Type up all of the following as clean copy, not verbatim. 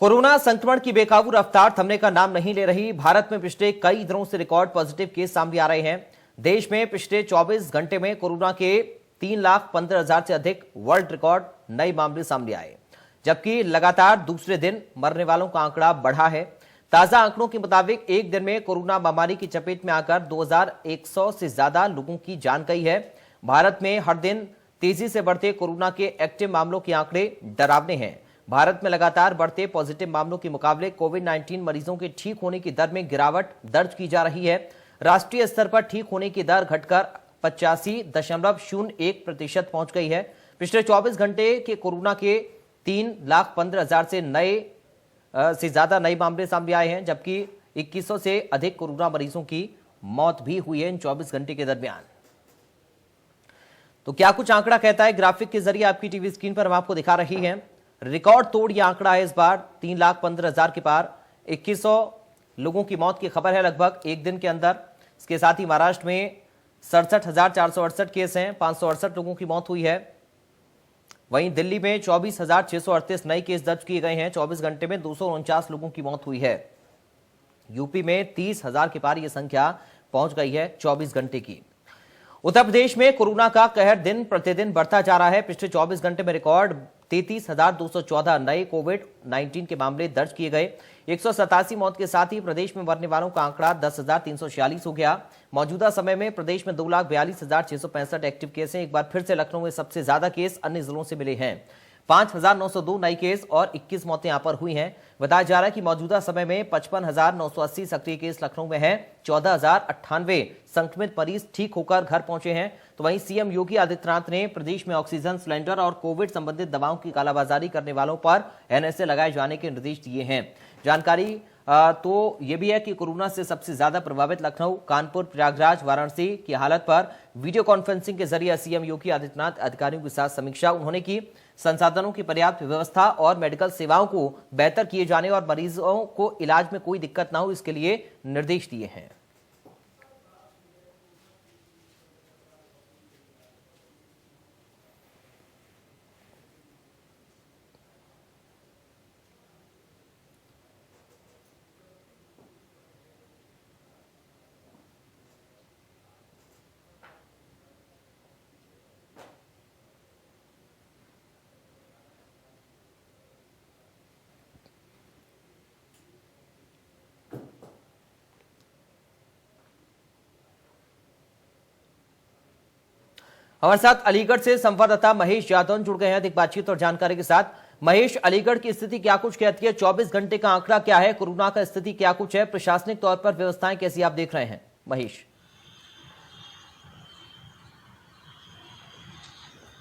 Corona संक्रमण की बेकाबू रफ्तार थमने का नाम नहीं ले रही। भारत में पिछले कई दिनों से रिकॉर्ड पॉजिटिव केस सामने आ रहे हैं। देश में पिछले 24 घंटे में कोरोना के 3,15,000 से अधिक वर्ल्ड रिकॉर्ड नए मामले सामने आए, जबकि लगातार दूसरे दिन मरने वालों का आंकड़ा बढ़ा है। ताजा आंकड़ों के मुताबिक एक दिन में कोरोना महामारी की चपेट में आकर 2,100 से ज्यादा लोगों की जान गई है। भारत में हर दिन तेजी से बढ़ते कोरोना के एक्टिव मामलों के आंकड़े डरावने हैं। भारत में लगातार बढ़ते पॉजिटिव मामलों के मुकाबले कोविड-19 मरीजों के ठीक होने की दर में गिरावट दर्ज की जा रही है। राष्ट्रीय स्तर पर ठीक होने की दर घटकर 85.01% पहुंच गई है। पिछले 24 घंटे के कोरोना के 3,15,000 से ज्यादा नए मामले सामने आए हैं, जबकि 2100 से अधिक कोरोना मरीजों की मौत भी हुई है इन 24 घंटे के दरमियान। तो क्या कुछ आंकड़ा कहता है, ग्राफिक के जरिए आपकी टीवी स्क्रीन पर हम आपको दिखा रही हैं। रिकॉर्ड तोड़ यह आंकड़ा है इस बार 3,15,000 के पार। 2100 लोगों की मौत की खबर है लगभग एक दिन के अंदर। इसके साथ ही महाराष्ट्र में 67,468 केस हैं, 568 लोगों की मौत हुई है। वहीं दिल्ली में 24,638 नए केस दर्ज किए गए हैं। 24 घंटे में 249 लोगों की मौत हुई है। यूपी में 30,000 के पार यह संख्या पहुंच गई है 24 घंटे की। उत्तर प्रदेश में कोरोना का कहर दिन प्रतिदिन बढ़ता जा रहा है। पिछले 24 घंटे में रिकॉर्ड 33,214 नए कोविड-19 के मामले दर्ज किए गए। 187 मौत के साथ ही प्रदेश में मरने वालों का आंकड़ा 10,346 हो गया। मौजूदा समय में प्रदेश में 2,42,665 एक्टिव केस हैं। एक बार फिर से लखनऊ में सबसे ज्यादा केस अन्य जिलों से मिले हैं। 5,902 नए केस और 21 मौतें यहां पर हुई हैं। बताया जा रहा है कि मौजूदा समय में 55,980 सक्रिय केस लखनऊ में हैं। 14,098 संक्रमित मरीज ठीक होकर घर पहुंचे हैं। तो वहीं सीएम योगी आदित्यनाथ ने प्रदेश में ऑक्सीजन सिलेंडर और कोविड संबंधित दवाओं की कालाबाजारी करने वालों पर एनएसए लगाए जाने के निर्देश दिए हैं। जानकारी तो यह भी है कि कोरोना से सबसे ज्यादा प्रभावित लखनऊ, कानपुर, प्रयागराज, वाराणसी की हालत पर वीडियो कॉन्फ्रेंसिंग के जरिए सीएम योगी आदित्यनाथ अधिकारियों के साथ समीक्षा उन्होंने की। संसाधनों की पर्याप्त व्यवस्था और मेडिकल सेवाओं को बेहतर किए जाने और मरीजों को इलाज में कोई दिक्कत ना हो, इसके लिए निर्देश दिए हैं। हमारे साथ अलीगढ़ से संवाददाता महेश यादव जुड़ गए हैं अधिक बातचीत और जानकारी के साथ। महेश, अलीगढ़ की स्थिति क्या कुछ कहती है? 24 घंटे का आंकड़ा क्या है? कोरोना का स्थिति क्या कुछ है? प्रशासनिक तौर पर व्यवस्थाएं कैसी आप देख रहे हैं महेश?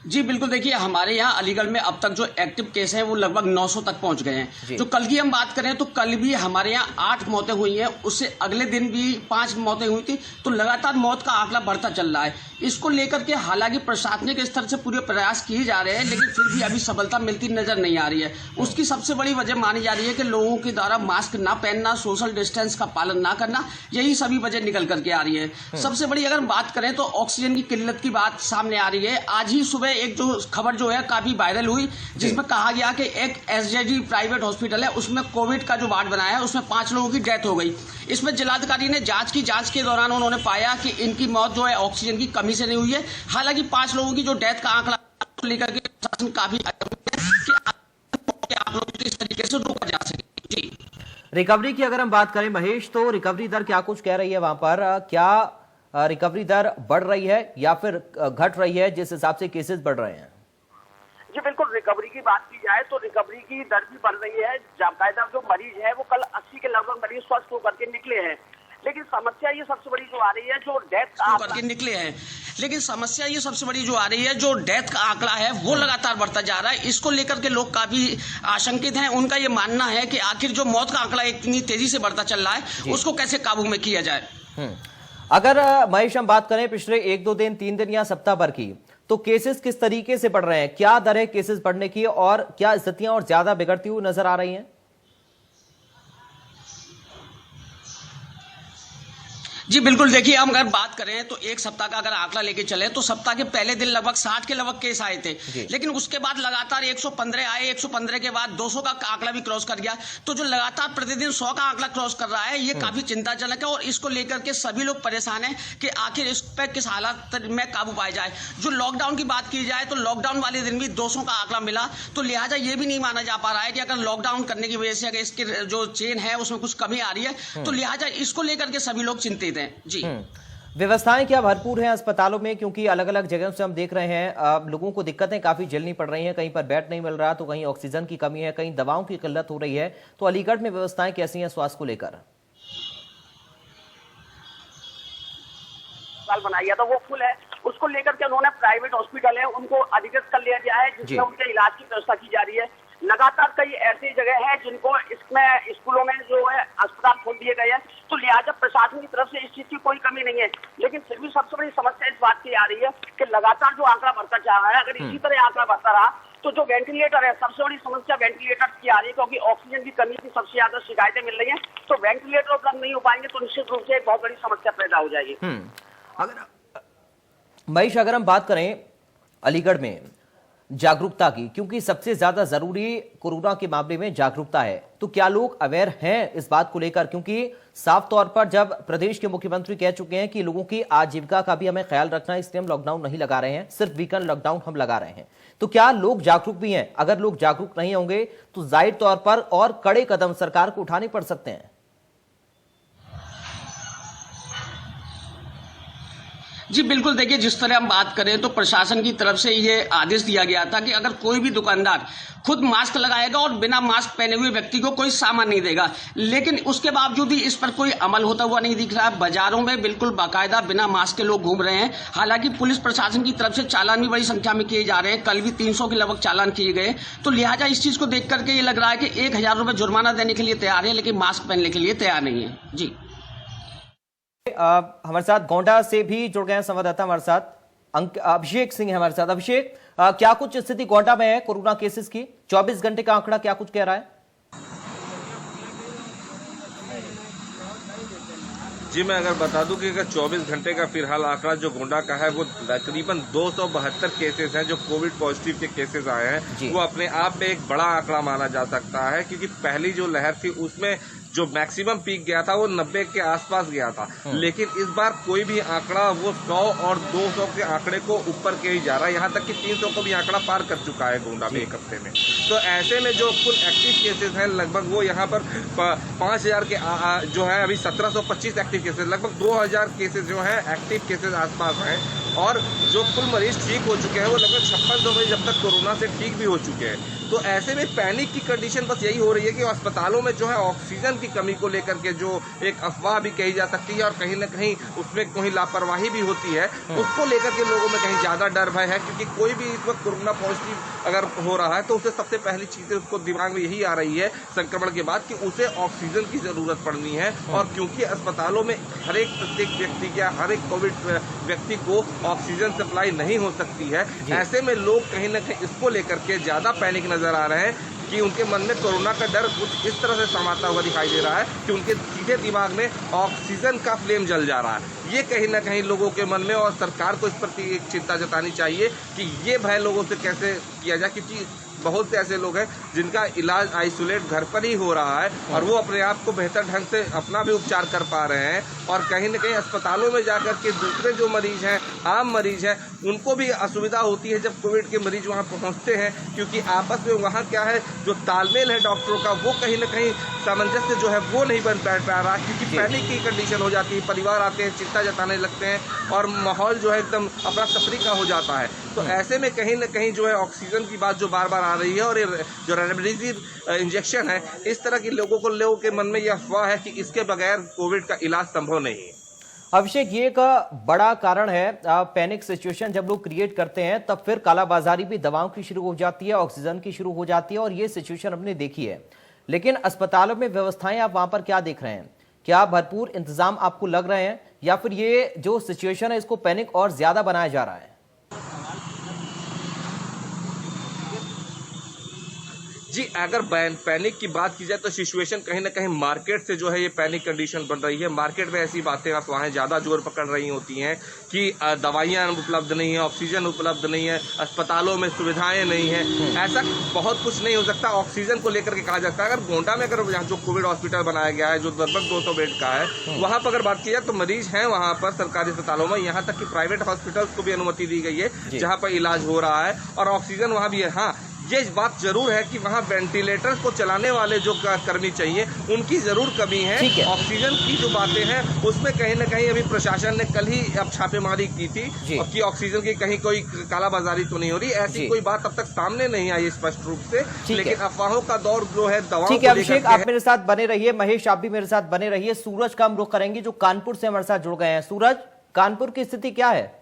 जी बिल्कुल, देखिए हमारे यहाँ अलीगढ़ में अब तक जो एक्टिव केस हैं वो लगभग 900 तक पहुंच गए हैं। जो कल की हम बात करें तो कल भी हमारे यहाँ 8 मौतें हुई हैं, उससे अगले दिन भी 5 मौतें हुई थी। तो लगातार मौत का आंकड़ा बढ़ता चल रहा है। इसको लेकर के हालांकि प्रशासनिक स्तर से पूरे प्रयास किए जा रहे हैं, लेकिन फिर भी अभी सफलता मिलती नजर नहीं आ रही है। उसकी सबसे बड़ी वजह मानी जा रही है कि लोगों के द्वारा मास्क ना पहनना, सोशल डिस्टेंस का पालन ना करना, यही सभी वजह निकल करके आ रही है। सबसे बड़ी अगर बात करें तो ऑक्सीजन की किल्लत की बात सामने आ रही है। आज ही सुबह एक जो खबर जो है काफी वायरल हुई, जिसमें कहा गया कि एक एसजेडी प्राइवेट हॉस्पिटल है, उसमें कोविड का जो वार्ड बनाया है उसमें 5 लोगों की डेथ हो गई। इसमें जिलाधिकारी ने जांच के दौरान उन्होंने पाया कि इनकी मौत जो है ऑक्सीजन की कमी से नहीं हुई है। हालांकि 5 लोगों की जो डेथ का आंकड़ा लेकर के प्रशासन काफी आप लोगों को इस तरीके से रोका जा सके। जी, रिकवरी की अगर हम बात करें महेश, तो रिकवरी दर क्या कुछ कह रही है वहां पर? क्या रिकवरी दर बढ़ रही है या फिर घट रही है जिस हिसाब से केसेस बढ़ रहे हैं? जी बिल्कुल, रिकवरी की बात की जाए तो रिकवरी की दर भी बढ़ रही है। बाकायदा जो मरीज है वो कल 80 के लगभग मरीज स्वस्थ होकर के निकले हैं। लेकिन समस्या ये सबसे बड़ी जो आ रही है, जो डेथ का करके निकले हैं, लेकिन समस्या ये सबसे बड़ी जो आ रही है, जो डेथ का आंकड़ा है वो लगातार बढ़ता जा रहा है। इसको लेकर के लोग काफी आशंकित हैं। उनका ये मानना है कि आखिर जो मौत का आंकड़ा इतनी तेजी से बढ़ता चल रहा है उसको कैसे काबू में किया जाए। अगर महेश हम बात करें पिछले 1-2 दिन, 3 दिन या सप्ताह भर की, तो केसेस किस तरीके से बढ़ रहे हैं? क्या दर है केसेस बढ़ने की और क्या स्थितियां और ज्यादा बिगड़ती हुई नजर आ रही हैं? जी बिल्कुल, देखिए हम अगर बात करें तो एक सप्ताह का अगर आंकड़ा लेके चले तो सप्ताह के पहले दिन लगभग 60 के लगभग केस आए थे, लेकिन उसके बाद लगातार 115 आए, 115 के बाद 200 का आंकड़ा भी क्रॉस कर गया। तो जो लगातार प्रतिदिन 100 का आंकड़ा क्रॉस कर रहा है, ये काफी चिंताजनक है और इसको लेकर के सभी लोग परेशान हैं कि आखिर इस पर किस हालात में काबू पाया जाए। जो लॉकडाउन की बात की जाए तो लॉकडाउन वाले दिन भी 200 का आंकड़ा मिला, तो लिहाजा ये भी नहीं माना जा पा रहा है कि अगर लॉकडाउन करने की वजह से अगर इसकी जो चेन है उसमें कुछ कमी आ रही है, तो लिहाजा इसको लेकर के सभी लोग चिंतित हैं। जी व्यवस्थाएं क्या भरपूर हैं अस्पतालों में? क्योंकि अलग अलग जगह से हम देख रहे हैं लोगों को दिक्कतें काफी झेलनी पड़ रही हैं। कहीं पर बेड नहीं मिल रहा, तो कहीं ऑक्सीजन की कमी है, कहीं दवाओं की किल्लत हो रही है। तो अलीगढ़ में व्यवस्थाएं कैसी हैं स्वास्थ्य को लेकर? बनाया गया था वो फुल है, उसको लेकर के उन्होंने प्राइवेट हॉस्पिटल है उनको अधिकृत कर लिया गया है, जिसमें उनके इलाज की व्यवस्था की जा रही है। लगातार कई ऐसी जगह है जिनको इसमें स्कूलों में जो है अस्पताल खोल दिए गए हैं, तो लिहाजा प्रशासन की तरफ से इस चीज की कोई कमी नहीं है। लेकिन फिर भी सबसे बड़ी समस्या इस बात की आ रही है कि लगातार जो आंकड़ा बढ़ता जा रहा है, अगर इसी तरह आंकड़ा बढ़ता रहा तो जो वेंटिलेटर है, सबसे बड़ी समस्या वेंटिलेटर की आ रही है, क्योंकि ऑक्सीजन की कमी की सबसे ज्यादा शिकायतें मिल रही है। तो वेंटिलेटर उपलब्ध नहीं हो पाएंगे तो निश्चित रूप से एक बहुत बड़ी समस्या पैदा हो जाएगी। महेश, अगर हम बात करें अलीगढ़ में जागरूकता की, क्योंकि सबसे ज्यादा जरूरी कोरोना के मामले में जागरूकता है, तो क्या लोग अवेयर हैं इस बात को लेकर? क्योंकि साफ तौर पर जब प्रदेश के मुख्यमंत्री कह चुके हैं कि लोगों की आजीविका का भी हमें ख्याल रखना है, इसलिए हम लॉकडाउन नहीं लगा रहे हैं, सिर्फ वीकेंड लॉकडाउन हम लगा रहे हैं, तो क्या लोग जागरूक भी हैं? अगर लोग जागरूक नहीं होंगे तो जाहिर तौर पर और कड़े कदम सरकार को उठाने पड़ सकते हैं। जी बिल्कुल, देखिए जिस तरह हम बात करें तो प्रशासन की तरफ से ये आदेश दिया गया था कि अगर कोई भी दुकानदार खुद मास्क लगाएगा और बिना मास्क पहने हुए व्यक्ति को कोई सामान नहीं देगा, लेकिन उसके बावजूद भी इस पर कोई अमल होता हुआ नहीं दिख रहा है। बाजारों में बिल्कुल बाकायदा बिना मास्क के लोग घूम रहे हैं। हालांकि पुलिस प्रशासन की तरफ से चालान भी बड़ी संख्या में किए जा रहे हैं, कल भी 300 के लगभग चालान किए गए। तो लिहाजा इस चीज को देख करके ये लग रहा है कि 1000 रुपये जुर्माना देने के लिए तैयार है, लेकिन मास्क पहनने के लिए तैयार नहीं है। जी हमारे साथ गोंडा से भी जुड़ गए हैं संवाददाता, हमारे साथ अभिषेक सिंह है हमारे साथ। अभिषेक, क्या कुछ स्थिति गोंडा में है कोरोना केसेस की? 24 घंटे का आंकड़ा क्या कुछ कह रहा है? जी मैं अगर बता दूं कि अगर 24 घंटे का फिलहाल आंकड़ा जो गोंडा का है वो तकरीबन 272 केसेस हैं जो कोविड पॉजिटिव के केसेस आए हैं। वो अपने आप में एक बड़ा आंकड़ा माना जा सकता है, क्योंकि पहली जो लहर थी उसमें जो मैक्सिमम पीक गया था वो 90 के आसपास गया था, लेकिन इस बार कोई भी आंकड़ा वो 100 और 200 के आंकड़े को ऊपर के ही जा रहा है। यहाँ तक कि 300 को भी आंकड़ा पार कर चुका है गोंडा में एक हफ्ते में। तो ऐसे में जो कुल एक्टिव केसेस हैं लगभग वो यहाँ पर 5000 के जो है अभी 1725 एक्टिव केसेस, लगभग 2000 केसेस जो है एक्टिव केसेस आसपास हैं। और जो कुल मरीज ठीक हो चुके हैं वो लगभग 5600 मरीज अब तक कोरोना से ठीक भी हो चुके हैं। तो ऐसे में पैनिक की कंडीशन बस यही हो रही है कि अस्पतालों में जो है ऑक्सीजन की कमी को लेकर के जो एक अफवाह भी कही जा सकती है और कहीं ना कहीं उसमें कोई लापरवाही भी होती है, उसको लेकर के लोगों में कहीं ज्यादा डर भय है। क्योंकि कोई भी इस वक्त कोरोना पॉजिटिव अगर हो रहा है तो उसे सबसे पहली चीजें उसको दिमाग में यही आ रही है संक्रमण के बाद कि उसे ऑक्सीजन की जरूरत पड़नी है। और क्योंकि अस्पतालों में हर एक प्रत्येक व्यक्ति या हर एक कोविड व्यक्ति को ऑक्सीजन सप्लाई नहीं हो सकती है, ऐसे में लोग कहीं ना कहीं इसको लेकर के ज्यादा पैनिक नजर आ रहे हैं कि उनके मन में कोरोना का डर कुछ इस तरह से समाता हुआ दिखाई दे रहा है कि उनके सीधे दिमाग में ऑक्सीजन का फ्लेम जल जा रहा है। ये कहीं ना कहीं लोगों के मन में, और सरकार को इस प्रति एक चिंता जतानी चाहिए कि ये भय लोगों से कैसे किया जाए, क्योंकि बहुत से ऐसे लोग हैं जिनका इलाज आइसोलेट घर पर ही हो रहा है और वो अपने आप को बेहतर ढंग से अपना भी उपचार कर पा रहे हैं। और कहीं न कहीं अस्पतालों में जाकर के दूसरे जो मरीज हैं, आम मरीज हैं, उनको भी असुविधा होती है जब कोविड के मरीज वहां पहुंचते हैं, क्योंकि आपस में वहां क्या है जो तालमेल है डॉक्टरों का वो कहीं न कहीं सामंजस्य जो है वो नहीं बन पा रहा, क्योंकि पैनिक की कंडीशन हो जाती है, परिवार आते हैं, चिंता जताने लगते हैं और माहौल जो है एकदम अफरा तफरी का हो जाता है। तो ऐसे में कहीं न कहीं जो है ऑक्सीजन की बात जो बार बार आ रही है और ये जो रेमडेसिविर इंजेक्शन है, इस तरह की लोगों के मन में यह अफवाह है कि इसके बगैर कोविड का इलाज संभव नहीं है। अभिषेक, ये एक बड़ा कारण है पैनिक सिचुएशन जब लोग क्रिएट करते हैं तब फिर कालाबाजारी भी दवाओं की शुरू हो जाती है, ऑक्सीजन की शुरू हो जाती है, और ये सिचुएशन हमने देखी है। लेकिन अस्पतालों में व्यवस्थाएं आप वहां पर क्या देख रहे हैं? क्या भरपूर इंतजाम आपको लग रहे हैं या फिर ये जो सिचुएशन है इसको पैनिक और ज्यादा बनाया जा रहा है? जी, अगर पैनिक की बात की जाए तो सिचुएशन कहीं ना कहीं मार्केट से जो है ये पैनिक कंडीशन बन रही है। मार्केट में ऐसी बातें अफवाहें ज़्यादा जोर पकड़ रही होती हैं कि दवाइयाँ उपलब्ध नहीं है, ऑक्सीजन उपलब्ध नहीं है, अस्पतालों में सुविधाएं नहीं है। ऐसा बहुत कुछ नहीं हो सकता। ऑक्सीजन को लेकर के कहा जाता है, अगर गोंडा में अगर यहाँ जो कोविड हॉस्पिटल बनाया गया है जो लगभग 200 बेड का है, वहाँ पर अगर बात की जाए तो मरीज हैं वहाँ पर सरकारी अस्पतालों में, यहाँ तक कि प्राइवेट हॉस्पिटल्स को भी अनुमति दी गई है जहाँ पर इलाज हो रहा है और ऑक्सीजन वहाँ भी है। हाँ, ये बात जरूर है कि वहाँ वेंटिलेटर्स को चलाने वाले जो कर्मी चाहिए उनकी जरूर कमी है। ऑक्सीजन की जो बातें हैं उसमें कहीं ना कहीं अभी प्रशासन ने कल ही अब छापेमारी की थी कि ऑक्सीजन की कहीं कोई कालाबाजारी तो नहीं हो रही, ऐसी कोई बात अब तक सामने नहीं आई स्पष्ट रूप से, लेकिन अफवाहों का दौर जो है दवाओं को लेकर। अभिषेक, आप मेरे साथ बने रहिए, महेश आप भी मेरे साथ बने रहिए। सूरज का हम रुख करेंगे जो कानपुर से हमारे साथ जुड़ गए हैं। सूरज, कानपुर की स्थिति क्या है?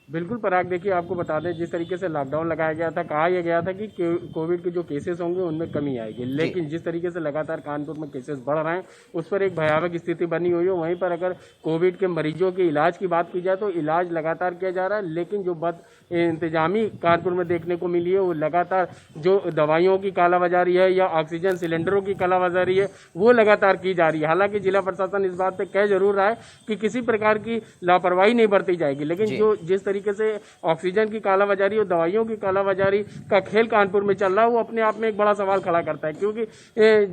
बिल्कुल पराग, देखिए आपको बता दें, जिस तरीके से लॉकडाउन लगाया गया था, कहा यह गया था कि कोविड के जो केसेस होंगे उनमें कमी आएगी, लेकिन जिस तरीके से लगातार कानपुर में केसेस बढ़ रहे हैं उस पर एक भयावह स्थिति बनी हुई है। वहीं पर अगर कोविड के मरीजों के इलाज की बात की जाए तो इलाज लगातार किया जा रहा है, लेकिन जो बद इंतजामी कानपुर में देखने को मिली है वो लगातार जो दवाइयों की कालाबाजारी है या ऑक्सीजन सिलेंडरों की कालाबाजारी है वो लगातार की जा रही है। हालांकि जिला प्रशासन इस बात पे कह जरूर रहा है कि किसी प्रकार की लापरवाही नहीं बरती जाएगी, लेकिन जो जिस तरीके से ऑक्सीजन की कालाबाजारी और दवाइयों की कालाबाजारी का खेल कानपुर में चल रहा है वो अपने आप में एक बड़ा सवाल खड़ा करता है, क्योंकि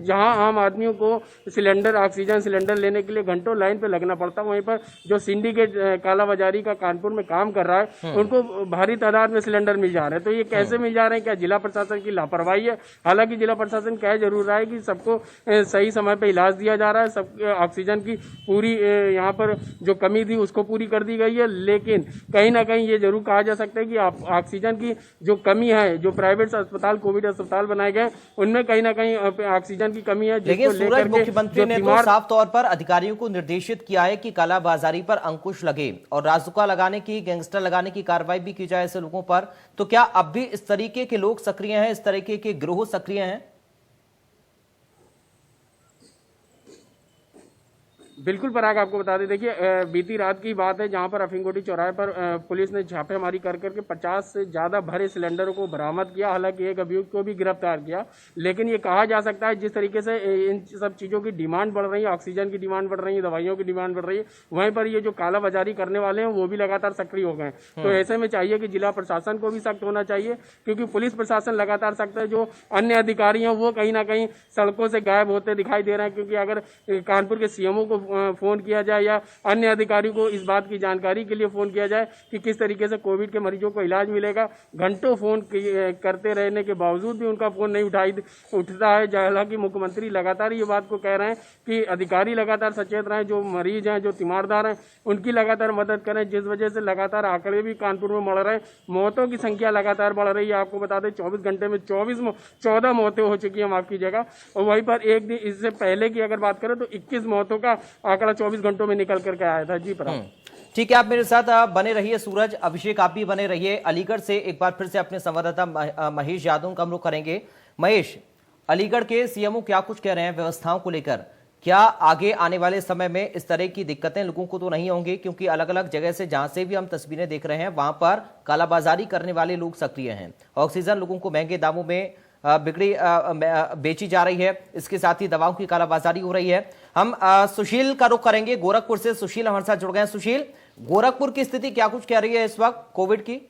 जहां आम आदमियों को सिलेंडर ऑक्सीजन सिलेंडर लेने के लिए घंटों लाइन पे लगना पड़ता है, वहीं पर जो सिंडिकेट कालाबाजारी का कानपुर में काम कर रहा है उनको भारी तादाद में सिलेंडर मिल जा रहे हैं। तो ये कैसे मिल जा रहे हैं? क्या जिला प्रशासन की लापरवाही है? हालांकि जिला प्रशासन कह जरूर रहा है कि सबको सही समय पे इलाज दिया जा रहा है, सब ऑक्सीजन की पूरी यहाँ पर जो कमी थी उसको पूरी कर दी गई है, लेकिन कहीं ना कहीं ये जरूर कहा जा सकता है कि ऑक्सीजन की जो कमी है, जो प्राइवेट अस्पताल कोविड अस्पताल बनाए गए उनमें कहीं ना कहीं ऑक्सीजन की कमी है। लेकिन सूरज, मुख्यमंत्री ने तो साफ तौर पर अधिकारियों को निर्देशित किया है कि कालाबाजारी पर अंकुश लगे और राजुका लगाने की, गैंगस्टर लगाने की कार्रवाई भी की जाए ऐसे लोगों पर। तो क्या अब भी इस तरीके के लोग सक्रिय हैं, इस तरीके के गिरोह सक्रिय हैं? बिल्कुल पराग, आपको बता दें, देखिए बीती रात की बात है जहां पर अफीमगोटी चौराहे पर पुलिस ने छापेमारी कर करके 50 से ज्यादा भरे सिलेंडरों को बरामद किया। हालांकि एक अभियुक्त को भी गिरफ्तार किया, लेकिन ये कहा जा सकता है जिस तरीके से इन सब चीजों की डिमांड बढ़ रही है, ऑक्सीजन की डिमांड बढ़ रही है, दवाइयों की डिमांड बढ़ रही है, वहीं पर ये जो कालाबाजारी करने वाले हैं वो भी लगातार सक्रिय हो गए। तो ऐसे में चाहिए कि जिला प्रशासन को भी सख्त होना चाहिए, क्योंकि पुलिस प्रशासन लगातार सख्त है, जो अन्य अधिकारी हैं वो कहीं ना कहीं सड़कों से गायब होते दिखाई दे रहे हैं। क्योंकि अगर कानपुर के सीएमओ को फोन किया जाए या अन्य अधिकारियों को इस बात की जानकारी के लिए फोन किया जाए कि किस तरीके से कोविड के मरीजों को इलाज मिलेगा, घंटों फोन करते रहने के बावजूद भी उनका फोन नहीं उठता है। हालांकि मुख्यमंत्री लगातार ये बात को कह रहे हैं कि अधिकारी लगातार सचेत रहें, जो मरीज हैं, जो तीमारदार हैं, उनकी लगातार मदद करें, जिस वजह से लगातार आंकड़े भी कानपुर में बढ़ रहे हैं, मौतों की संख्या लगातार बढ़ रही है। आपको बता दें 24 घंटे में 14 मौतें हो चुकी है, माफ कीजिएगा, और वहीं पर एक दिन इससे पहले की अगर बात करें तो 21 मौतों का आंकड़ा 24 घंटों में निकल करके आया था। जी पराग, ठीक है, आप मेरे साथ बने रहिए। सूरज, अभिषेक आप भी बने रहिए। अलीगढ़ से एक बार फिर से अपने संवाददाता महेश यादव का हम लोग करेंगे। महेश, अलीगढ़ के सीएमओ क्या कुछ कह रहे हैं व्यवस्थाओं को लेकर? क्या आगे आने वाले समय में इस तरह की दिक्कतें लोगों को तो नहीं होंगी? क्योंकि अलग अलग जगह से जहां से भी हम तस्वीरें देख रहे हैं वहां पर कालाबाजारी करने वाले लोग सक्रिय हैं। ऑक्सीजन लोगों को महंगे दामों में बेची जा रही है, इसके साथ ही दवाओं की कालाबाजारी हो रही है। हम सुशील का रुख करेंगे गोरखपुर से। सुशील हमारे साथ जुड़ गए हैं। सुशील, गोरखपुर की स्थिति क्या कुछ कह रही है इस वक्त कोविड की?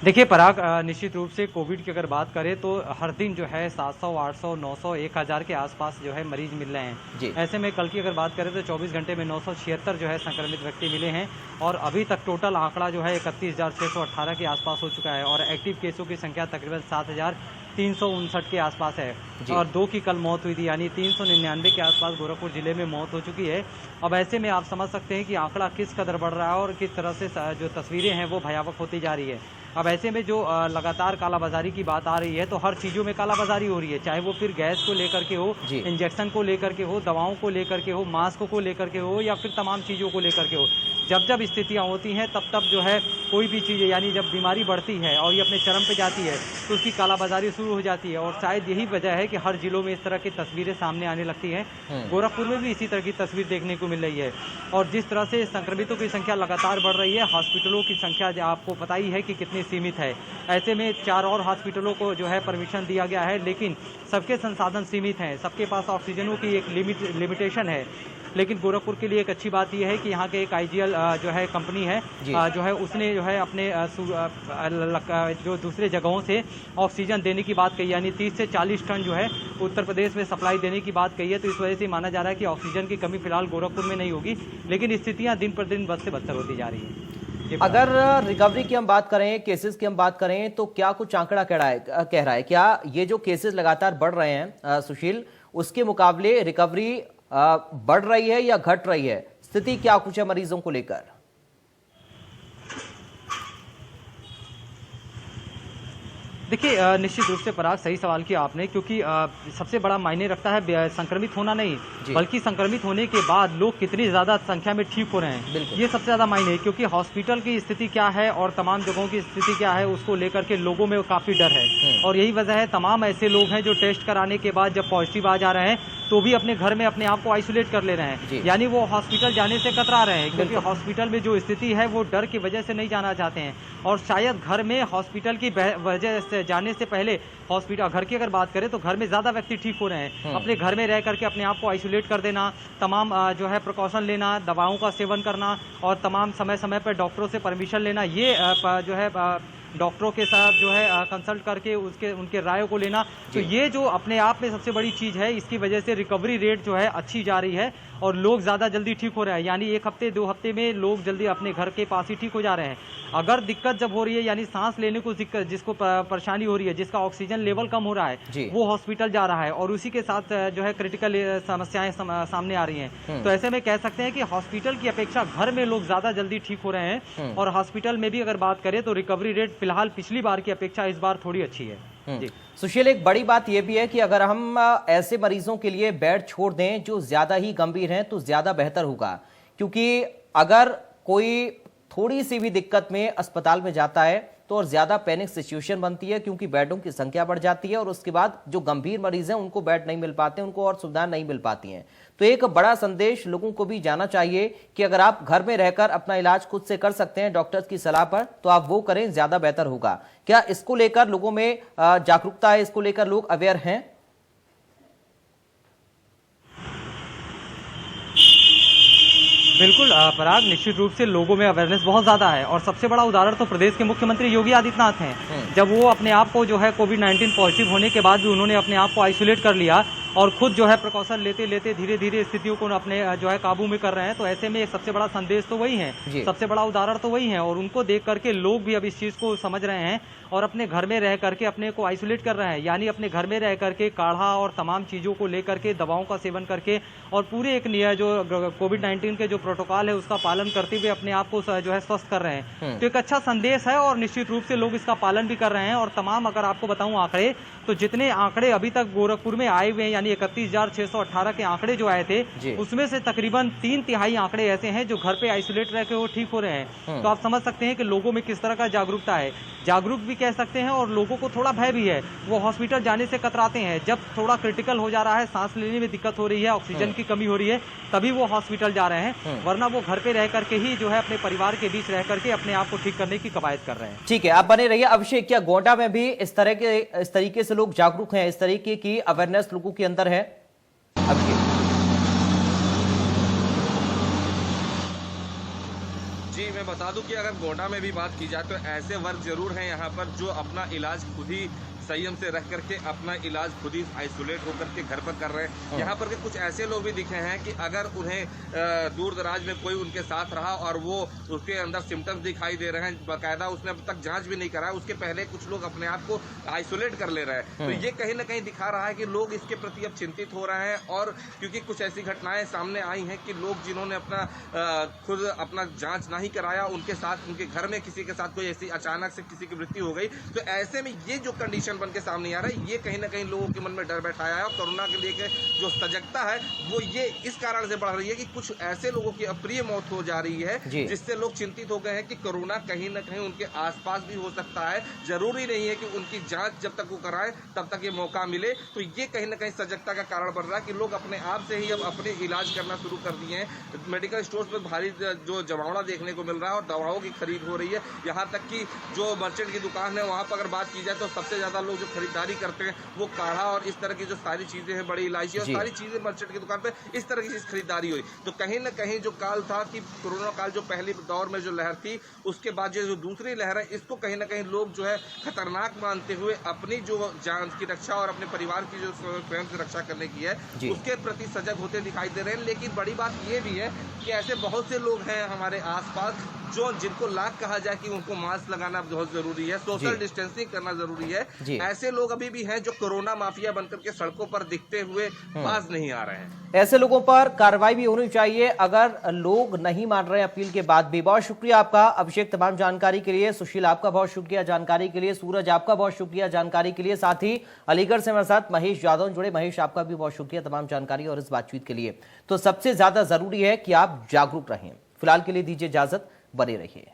देखिए पराग, निश्चित रूप से कोविड की अगर बात करें तो हर दिन जो है 700, 800, 900, 1000 के आसपास जो है मरीज मिल रहे हैं। ऐसे में कल की अगर बात करें तो 24 घंटे में 976 जो है संक्रमित व्यक्ति मिले हैं और अभी तक टोटल आंकड़ा जो है 31,618 के आसपास हो चुका है और एक्टिव केसों की संख्या तकरीबन 7,359 के आसपास है और 2 की कल मौत हुई थी, यानी 399 के आसपास गोरखपुर जिले में मौत हो चुकी है। अब ऐसे में आप समझ सकते हैं कि आंकड़ा किस कदर बढ़ रहा है और किस तरह से जो तस्वीरें हैं वो भयावह होती जा रही है। अब ऐसे में जो लगातार कालाबाजारी की बात आ रही है तो हर चीज़ों में कालाबाजारी हो रही है, चाहे वो फिर गैस को लेकर के हो, इंजेक्शन को लेकर के हो, दवाओं को लेकर के हो, मास्क को लेकर के हो या फिर तमाम चीज़ों को लेकर के हो। जब जब स्थितियाँ होती हैं तब तब जो है कोई भी चीज़ यानी जब बीमारी बढ़ती है और ये अपने चरम पे जाती है तो उसकी कालाबाजारी शुरू हो जाती है। और शायद यही वजह है कि हर जिलों में इस तरह की तस्वीरें सामने आने लगती हैं। गोरखपुर में भी इसी तरह की तस्वीर देखने को मिल रही है। और जिस तरह से संक्रमितों की संख्या लगातार बढ़ रही है, हॉस्पिटलों की संख्या आपको पता ही है कि कितनी सीमित है। ऐसे में 4 और हॉस्पिटलों को जो है परमिशन दिया गया है, लेकिन सबके संसाधन सीमित हैं, सबके पास ऑक्सीजनों की एक लिमिटेशन है। लेकिन गोरखपुर के लिए एक अच्छी बात यह है कि यहाँ के एक आईजीएल जो है कंपनी है जो है उसने जो है अपने जो दूसरे जगहों से ऑक्सीजन देने की बात कही, यानी 30 से 40 टन जो है उत्तर प्रदेश में सप्लाई देने की बात कही है। तो इस वजह से माना जा रहा है कि ऑक्सीजन की कमी फिलहाल गोरखपुर में नहीं होगी, लेकिन स्थितियाँ दिन पर दिन बद से बदतर होती जा रही है। अगर रिकवरी की हम बात करें, केसेस की हम बात करें, तो क्या कुछ आंकड़ा कह रहा है क्या ये जो केसेस लगातार बढ़ रहे हैं सुशील, उसके मुकाबले रिकवरी बढ़ रही है या घट रही है? स्थिति क्या कुछ है मरीजों को लेकर? देखिए, निश्चित रूप से पराग सही सवाल किया आपने, क्योंकि सबसे बड़ा मायने रखता है संक्रमित होना नहीं, बल्कि संक्रमित होने के बाद लोग कितनी ज्यादा संख्या में ठीक हो रहे हैं, ये सबसे ज्यादा मायने है। क्योंकि हॉस्पिटल की स्थिति क्या है और तमाम जगहों की स्थिति क्या है, उसको लेकर के लोगों में काफी डर है। और यही वजह है तमाम ऐसे लोग हैं जो टेस्ट कराने के बाद जब पॉजिटिव आ जा रहे हैं तो भी अपने घर में अपने आप को आइसोलेट कर ले रहे हैं, यानी वो हॉस्पिटल जाने से कतरा रहे हैं। क्योंकि हॉस्पिटल में जो स्थिति है वो डर की वजह से नहीं जाना चाहते हैं। और शायद घर में हॉस्पिटल की वजह से जाने से पहले हॉस्पिटल, घर की अगर बात करें तो घर में ज्यादा व्यक्ति ठीक हो रहे हैं। अपने घर में रह करके अपने आप को आइसोलेट कर देना, तमाम जो है प्रिकॉशन लेना, दवाओं का सेवन करना और तमाम समय समय पर डॉक्टरों से परमिशन लेना, ये जो है डॉक्टरों के साथ जो है कंसल्ट करके उनके राय को लेना, तो ये जो अपने आप में सबसे बड़ी चीज़ है। इसकी वजह से रिकवरी रेट जो है अच्छी जा रही है और लोग ज़्यादा जल्दी ठीक हो रहे हैं। यानी 1 हफ्ते 2 हफ्ते में लोग जल्दी अपने घर के पास ही ठीक हो जा रहे हैं। अगर दिक्कत जब हो रही है, यानी सांस लेने को दिक्कत, जिसको परेशानी हो रही है, जिसका ऑक्सीजन लेवल कम हो रहा है, वो हॉस्पिटल जा रहा है और उसी के साथ जो है क्रिटिकल समस्याएं सामने आ रही हैं। तो ऐसे में कह सकते हैं कि हॉस्पिटल की अपेक्षा घर में लोग ज्यादा जल्दी ठीक हो रहे हैं। और हॉस्पिटल में भी अगर बात करें तो रिकवरी रेट फिलहाल पिछली बार की अपेक्षा इस बार थोड़ी अच्छी है। सुशील, एक बड़ी बात यह भी है कि अगर हम ऐसे मरीजों के लिए बेड छोड़ दें जो ज्यादा ही गंभीर हैं तो ज्यादा बेहतर होगा, क्योंकि अगर कोई थोड़ी सी भी दिक्कत में अस्पताल में जाता है तो और ज्यादा पैनिक सिचुएशन बनती है, क्योंकि बेडों की संख्या बढ़ जाती है और उसके बाद जो गंभीर मरीज हैं उनको बेड नहीं मिल पाते, उनको और सुविधाएं नहीं मिल पाती हैं। तो एक बड़ा संदेश लोगों को भी जाना चाहिए कि अगर आप घर में रहकर अपना इलाज खुद से कर सकते हैं डॉक्टर्स की सलाह पर, तो आप वो करें, ज्यादा बेहतर होगा। क्या इसको लेकर लोगों में जागरूकता है, इसको लेकर लोग अवेयर हैं? बिल्कुल पराग, निश्चित रूप से लोगों में अवेयरनेस बहुत ज़्यादा है। और सबसे बड़ा उदाहरण तो प्रदेश के मुख्यमंत्री योगी आदित्यनाथ हैं। जब वो अपने आप को जो है कोविड-19 पॉजिटिव होने के बाद भी उन्होंने अपने आप को आइसोलेट कर लिया और खुद जो है प्रिकॉशन लेते लेते धीरे धीरे स्थितियों को अपने जो है काबू में कर रहे हैं। तो ऐसे में एक सबसे बड़ा संदेश तो वही है, सबसे बड़ा उदाहरण तो वही है। और उनको देख करके लोग भी अब इस चीज़ को समझ रहे हैं और अपने घर में रह करके अपने को आइसोलेट कर रहे हैं। यानी अपने घर में रह करके काढ़ा और तमाम चीज़ों को लेकर के, दवाओं का सेवन करके और पूरे एक जो कोविड-19 के जो प्रोटोकॉल है उसका पालन करते हुए अपने आप को जो है स्वस्थ कर रहे हैं। तो एक अच्छा संदेश है और निश्चित रूप से लोग इसका पालन भी कर रहे हैं। और तमाम अगर आपको बताऊं आंकड़े, तो जितने आंकड़े अभी तक गोरखपुर में आए हुए हैं, यानी 31,618 के आंकड़े जो आए थे, उसमें से तकरीबन 3/3 आंकड़े ऐसे हैं जो घर पे आइसोलेट रह के वो ठीक हो रहे हैं। तो आप समझ सकते हैं कि लोगों में किस तरह का जागरूकता है। जागरूक भी कह सकते हैं और लोगों को थोड़ा भय भी है। वो हॉस्पिटल जाने से कतराते हैं। जब थोड़ा क्रिटिकल हो जा रहा है, सांस लेने में दिक्कत हो रही है, ऑक्सीजन की कमी हो रही है, तभी वो हॉस्पिटल जा रहे हैं। वरना वो घर पे रह करके ही जो है अपने परिवार के बीच रह करके अपने आप को ठीक करने की कवायद कर रहे हैं। ठीक है, आप बने रहिए। अभिषेक, क्या गोंडा में भी इस तरीके से लोग जागरूक हैं, इस तरीके की अवेयरनेस लोगों के अंदर है? अभिषेक जी, मैं बता दूं कि अगर गोंडा में भी बात की जाए तो ऐसे वर्ग जरूर हैं यहाँ पर जो अपना इलाज खुद ही संयम से रख करके अपना इलाज खुद ही आइसोलेट होकर के घर पर कर रहे हैं। यहाँ पर के कुछ ऐसे लोग भी दिखे हैं कि अगर उन्हें दूर दराज में कोई उनके साथ रहा और वो उसके अंदर सिम्टम्स दिखाई दे रहे हैं, बाकायदा उसने अब तक जांच भी नहीं कराया, उसके पहले कुछ लोग अपने आप को आइसोलेट कर ले रहे हैं। तो ये कहीं ना कहीं दिखा रहा है कि लोग इसके प्रति अब चिंतित हो रहे हैं। और क्योंकि कुछ ऐसी घटनाएं सामने आई हैं कि लोग जिन्होंने खुद अपना जाँच नहीं कराया, उनके साथ, उनके घर में किसी के साथ कोई ऐसी अचानक से किसी की मृत्यु हो गई। तो ऐसे में ये जो कंडीशन बन के सामने आ रहा है। ये कहीं ना कहीं लोगों के मन में डर बैठाया है और कोरोना के लिए जो सजगता है वो ये इस कारण से बढ़ रही है कि कुछ ऐसे लोगों की अप्रिय मौत हो जा रही है, जिससे लोग चिंतित हो गए हैं कि कोरोना कहीं ना कहीं उनके आसपास भी हो सकता है। जरूरी नहीं है कि उनकी जांच जब तक वो कराएं तब तक ये मौका मिले। तो ये कहीं ना कहीं सजगता का कारण बन रहा है कि लोग अपने आप से ही अब अपने इलाज करना शुरू कर दिए हैं। मेडिकल स्टोर्स में भारी जो जमावड़ा देखने को मिल रहा है और दवाओं की खरीद हो रही है। यहाँ तक कि जो मर्चेंट की दुकान है वहाँ पर अगर बात की जाए तो सबसे ज्यादा लोग जो खरीदारी करते हैं वो काढ़ा और इस तरह की जो सारी चीजें हैं, बड़ी इलायची और सारी चीजें मर्चेंट की दुकान पे इस तरह की चीज खरीदारी हुई। तो कहीं ना कहीं जो काल था कि कोरोना काल जो पहली दौर में जो लहर थी, उसके बाद जो दूसरी लहर है, इसको कहीं ना कहीं लोग जो है खतरनाक मानते हुए अपनी जो जान की रक्षा और अपने परिवार की जो स्वयं से रक्षा करने की है उसके प्रति सजग होते दिखाई दे रहे हैं। लेकिन बड़ी बात ये भी है कि ऐसे बहुत से लोग हैं हमारे आसपास जो जिनको लाख कहा जाए कि उनको मास्क लगाना बहुत जरूरी है, सोशल डिस्टेंसिंग करना जरूरी है। ऐसे लोग अभी भी हैं जो कोरोना माफिया बनकर के सड़कों पर दिखते हुए बाज नहीं आ रहे हैं। ऐसे लोगों पर कार्रवाई भी होनी चाहिए अगर लोग नहीं मान रहे हैं अपील के बाद भी। बहुत शुक्रिया आपका अभिषेक तमाम जानकारी के लिए। सुशील आपका बहुत शुक्रिया जानकारी के लिए। सूरज आपका बहुत शुक्रिया जानकारी के लिए। साथ ही अलीगढ़ से हमारे साथ महेश यादव जुड़े। महेश आपका भी बहुत शुक्रिया तमाम जानकारी और इस बातचीत के लिए। तो सबसे ज्यादा जरूरी है कि आप जागरूक रहें। फिलहाल के लिए दीजिए इजाजत, बने रहिए।